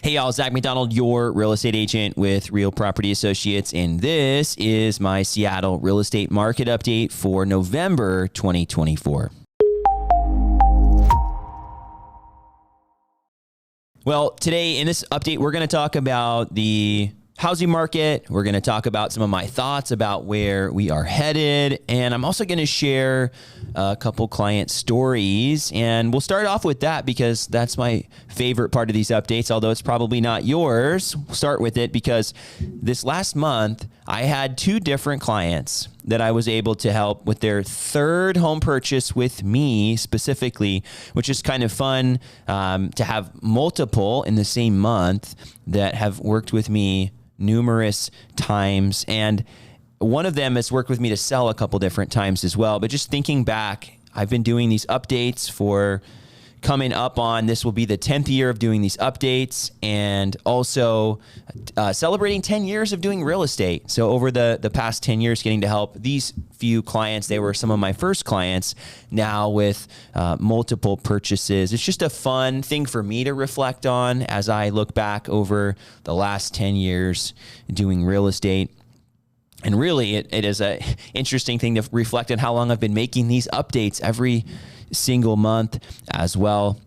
Hey y'all, Zach McDonald, your real estate agent with Real Property Associates, and this is my Seattle real estate market update for November 2024. Well, today in this update, we're going to talk about the housing market. We're going to talk about some of my thoughts about where we are headed. And I'm also going to share a couple client stories. And we'll start off with that because that's my favorite part of these updates, although it's probably not yours. We'll start with it because this last month, I had two different clients that I was able to help with their third home purchase with me specifically, which is kind of fun to have multiple in the same month that have worked with me numerous times. And one of them has worked with me to sell a couple different times as well. But just thinking back, I've been doing these updates for coming up on, this will be the 10th year of doing these updates, and also celebrating 10 years of doing real estate. So over the past 10 years, getting to help these few clients, they were some of my first clients, now with multiple purchases. It's just a fun thing for me to reflect on as I look back over the last 10 years doing real estate. And really, it is an interesting thing to reflect on how long I've been making these updates every single month as well.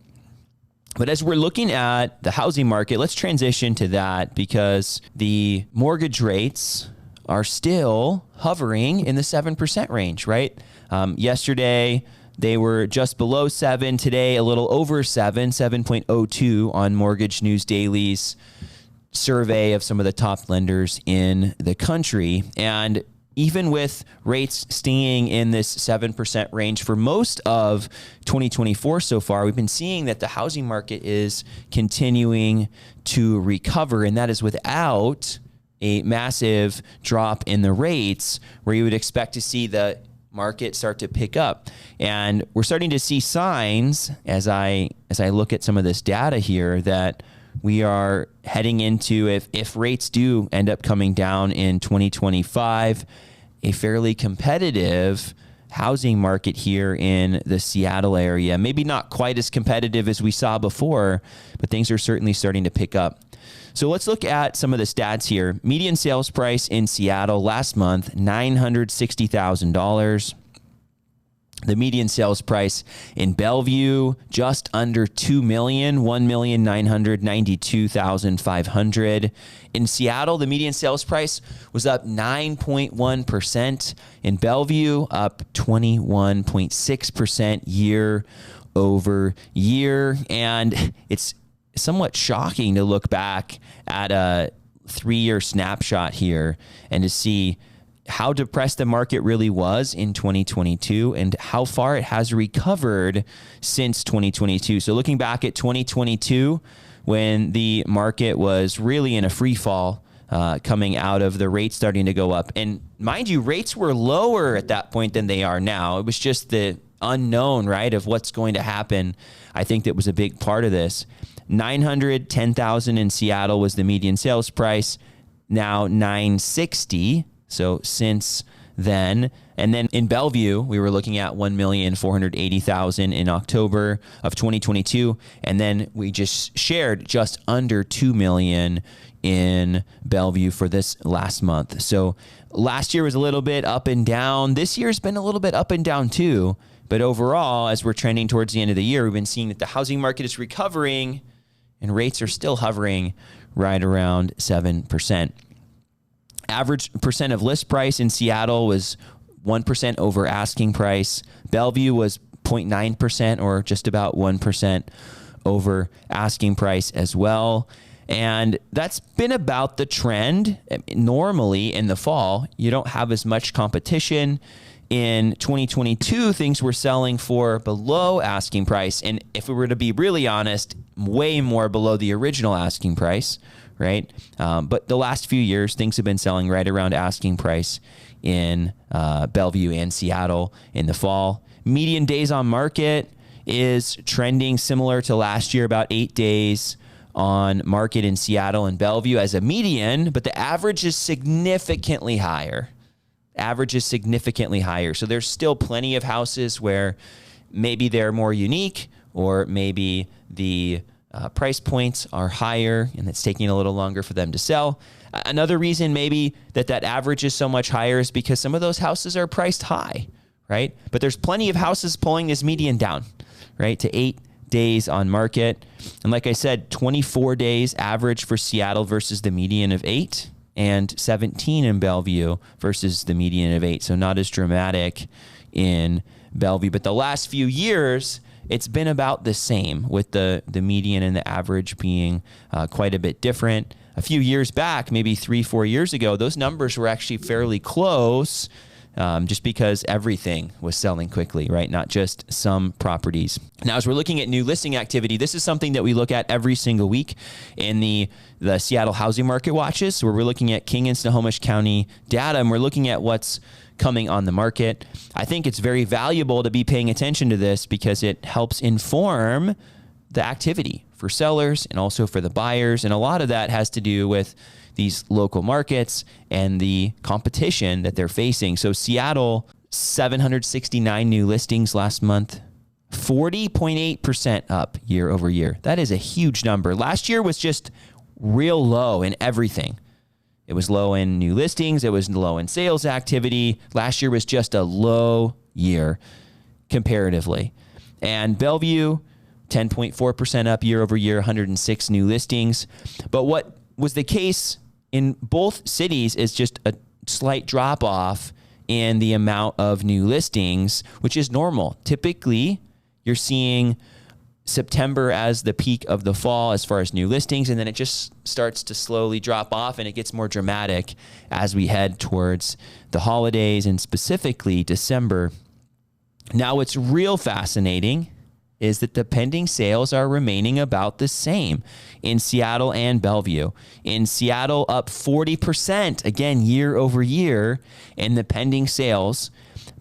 But as we're looking at the housing market, let's transition to that because the mortgage rates are still hovering in the 7% range, right? Yesterday, they were just below 7. Today, a little over 7.02 on Mortgage News Daily's survey of some of the top lenders in the country. And even with rates staying in this 7% range for most of 2024 so far, we've been seeing that the housing market is continuing to recover, and that is without a massive drop in the rates where you would expect to see the market start to pick up. And we're starting to see signs as I look at some of this data here that we are heading into, if rates do end up coming down in 2025, a fairly competitive housing market here in the Seattle area. Maybe not quite as competitive as we saw before, but things are certainly starting to pick up. So let's look at some of the stats here. Median sales price in Seattle last month, $960,000. The median sales price in Bellevue, just under $2 million, $1,992,500. In Seattle, the median sales price was up 9.1%. In Bellevue, up 21.6% year over year. And it's somewhat shocking to look back at a 3-year snapshot here and to see how depressed the market really was in 2022 and how far it has recovered since 2022. So looking back at 2022, when the market was really in a free fall, coming out of the rates starting to go up. And mind you, rates were lower at that point than they are now. It was just the unknown, right, of what's going to happen. I think that was a big part of this. $910,000 in Seattle was the median sales price. Now $960,000. So since then, and then in Bellevue, we were looking at $1,480,000 in October of 2022. And then we just shared just under $2 million in Bellevue for this last month. So last year was a little bit up and down. This year's been a little bit up and down too. But overall, as we're trending towards the end of the year, we've been seeing that the housing market is recovering and rates are still hovering right around 7%. Average percent of list price in Seattle was 1% over asking price. Bellevue was 0.9% or just about 1% over asking price as well. And that's been about the trend. Normally in the fall, you don't have as much competition. In 2022, things were selling for below asking price. And if we were to be really honest, way more below the original asking price, right? But the last few years, things have been selling right around asking price in Bellevue and Seattle in the fall. Median days on market is trending similar to last year, about 8 days on market in Seattle and Bellevue as a median, but the average is significantly higher. So there's still plenty of houses where maybe they're more unique or maybe the price points are higher, and it's taking a little longer for them to sell. Another reason maybe that average is so much higher is because some of those houses are priced high, right? But there's plenty of houses pulling this median down, right, to 8 days on market. And like I said, 24 days average for Seattle versus the median of 8, and 17 in Bellevue versus the median of 8. So not as dramatic in Bellevue. But the last few years, it's been about the same, with the median and the average being quite a bit different. A few years back, maybe 3-4 years ago, those numbers were actually fairly close, just because everything was selling quickly, right? Not just some properties. Now, as we're looking at new listing activity, this is something that we look at every single week in the Seattle housing market watches, where we're looking at King and Snohomish County data, and we're looking at what's coming on the market. I think it's very valuable to be paying attention to this because it helps inform the activity for sellers and also for the buyers. And a lot of that has to do with these local markets and the competition that they're facing. So Seattle, 769 new listings last month, 40.8% up year over year. That is a huge number. Last year was just real low in everything. It was low in new listings. It was low in sales activity. Last year was just a low year comparatively. And Bellevue, 10.4% up year over year, 106 new listings. But what was the case in both cities is just a slight drop off in the amount of new listings, which is normal. Typically, you're seeing September as the peak of the fall as far as new listings, and then it just starts to slowly drop off, and it gets more dramatic as we head towards the holidays and specifically December. Now, what's real fascinating is that the pending sales are remaining about the same in Seattle and Bellevue. In Seattle, up 40%, again, year over year in the pending sales.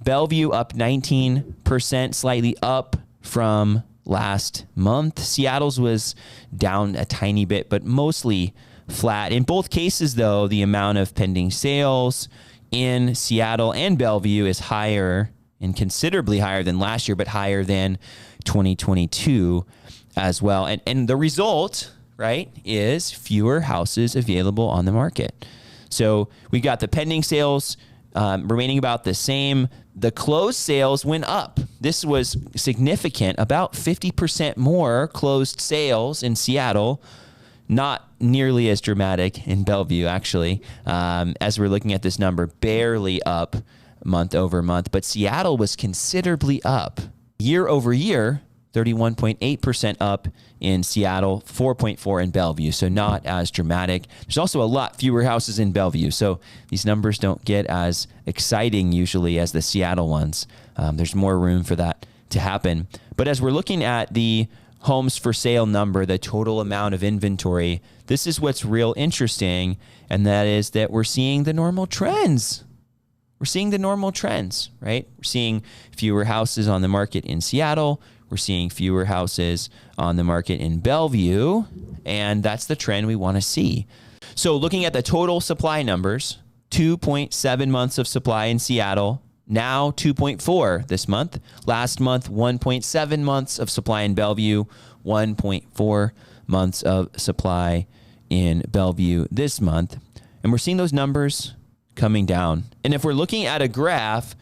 Bellevue up 19%, slightly up from last month. Seattle's was down a tiny bit, but mostly flat. In both cases, though, the amount of pending sales in Seattle and Bellevue is higher and considerably higher than last year, but higher than 2022 as well. And the result, right, is fewer houses available on the market. So we got the pending sales remaining about the same. The closed sales went up. This was significant, about 50% more closed sales in Seattle, not nearly as dramatic in Bellevue, actually, as we're looking at this number, barely up month over month. But Seattle was considerably up. Year over year, 31.8% up in Seattle, 4.4% in Bellevue, so not as dramatic. There's also a lot fewer houses in Bellevue, so these numbers don't get as exciting usually as the Seattle ones. There's more room for that to happen. But as we're looking at the homes for sale number, the total amount of inventory, this is what's real interesting, and that is that we're seeing the normal trends. We're seeing the normal trends, right? We're seeing fewer houses on the market in Seattle. We're seeing fewer houses on the market in Bellevue, and that's the trend we want to see. So looking at the total supply numbers, 2.7 months of supply in Seattle, now 2.4 this month. Last month, 1.7 months of supply in Bellevue, 1.4 months of supply in Bellevue this month. And we're seeing those numbers coming down. And if we're looking at a graph,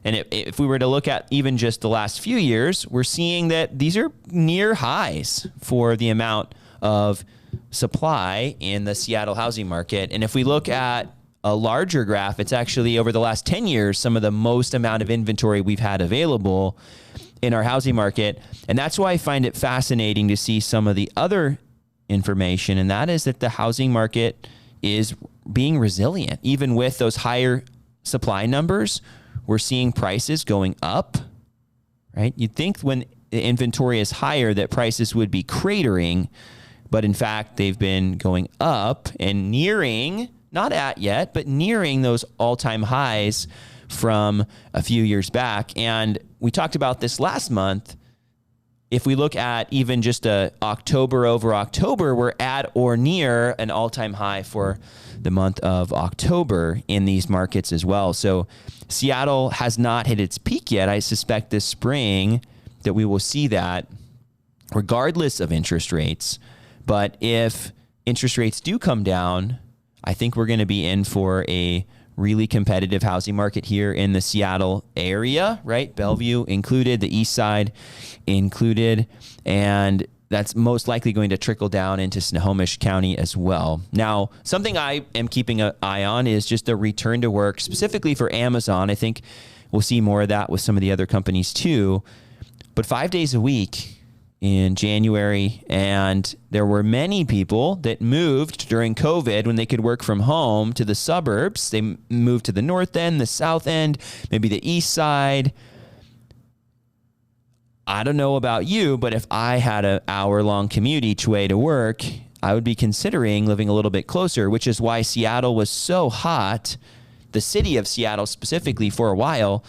and if we were to look at even just the last few years, we're seeing that these are near highs for the amount of supply in the Seattle housing market. And if we look at a larger graph, it's actually over the last 10 years, some of the most amount of inventory we've had available in our housing market. And that's why I find it fascinating to see some of the other information, and that is that the housing market is being resilient. Even with those higher supply numbers, we're seeing prices going up, right? You'd think when the inventory is higher that prices would be cratering, but in fact, they've been going up and nearing, not at yet, but nearing those all-time highs from a few years back. And we talked about this last month. If we look at even just October over October, we're at or near an all-time high for the month of October in these markets as well. So Seattle has not hit its peak yet. I suspect this spring that we will see that. regardless of interest rates. But if interest rates do come down, I think we're going to be in for a really competitive housing market here in the Seattle area, right? Bellevue included, the east side included, and that's most likely going to trickle down into Snohomish County as well. Now, something I am keeping an eye on is just the return to work, specifically for Amazon. I think we'll see more of that with some of the other companies too. But 5 days a week in January, and there were many people that moved during COVID when they could work from home to the suburbs. They moved to the north end, the south end, maybe the east side. I don't know about you, but if I had an hour-long commute each way to work, I would be considering living a little bit closer, which is why Seattle was so hot, the city of Seattle specifically, for a while,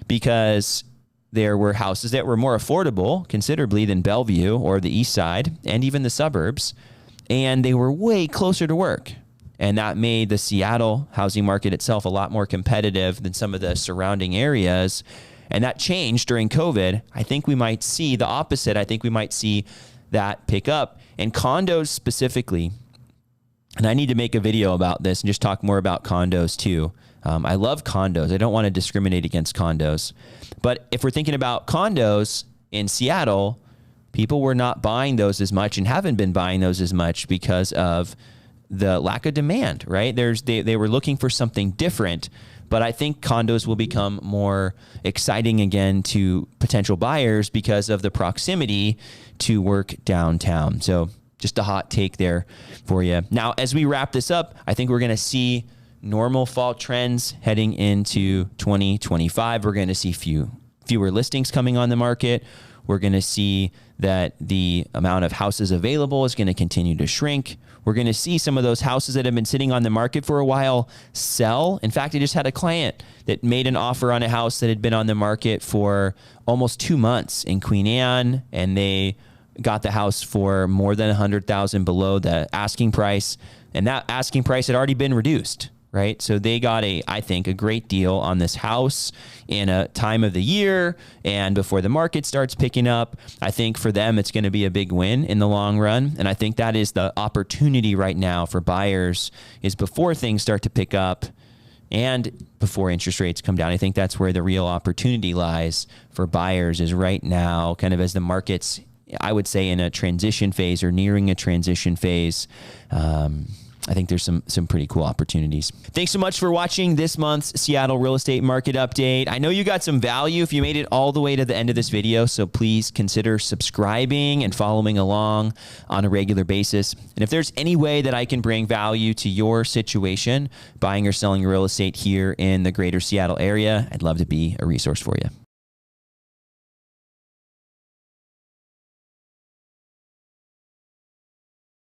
because there were houses that were more affordable considerably than Bellevue or the east side and even the suburbs, and they were way closer to work. And that made the Seattle housing market itself a lot more competitive than some of the surrounding areas. And that changed during COVID. I think we might see the opposite. I think we might see that pick up. And condos specifically, and I need to make a video about this and just talk more about condos too. I love condos. I don't want to discriminate against condos. But if we're thinking about condos in Seattle, people were not buying those as much and haven't been buying those as much because of the lack of demand, right? They were looking for something different. But I think condos will become more exciting again to potential buyers because of the proximity to work downtown. So just a hot take there for you. Now, as we wrap this up, I think we're going to see normal fall trends heading into 2025. We're going to see fewer listings coming on the market. We're going to see that the amount of houses available is going to continue to shrink. We're going to see some of those houses that have been sitting on the market for a while sell. In fact, I just had a client that made an offer on a house that had been on the market for almost 2 months in Queen Anne, and they got the house for more than $100,000 below the asking price, and that asking price had already been reduced. Right? So they got I think, a great deal on this house in a time of the year and before the market starts picking up. I think for them, it's going to be a big win in the long run. And I think that is the opportunity right now for buyers, is before things start to pick up and before interest rates come down. I think that's where the real opportunity lies for buyers, is right now, kind of as the market's, I would say, in a transition phase or nearing a transition phase. I think there's some pretty cool opportunities. Thanks so much for watching this month's Seattle Real Estate Market Update. I know you got some value if you made it all the way to the end of this video, so please consider subscribing and following along on a regular basis. And if there's any way that I can bring value to your situation, buying or selling real estate here in the greater Seattle area, I'd love to be a resource for you.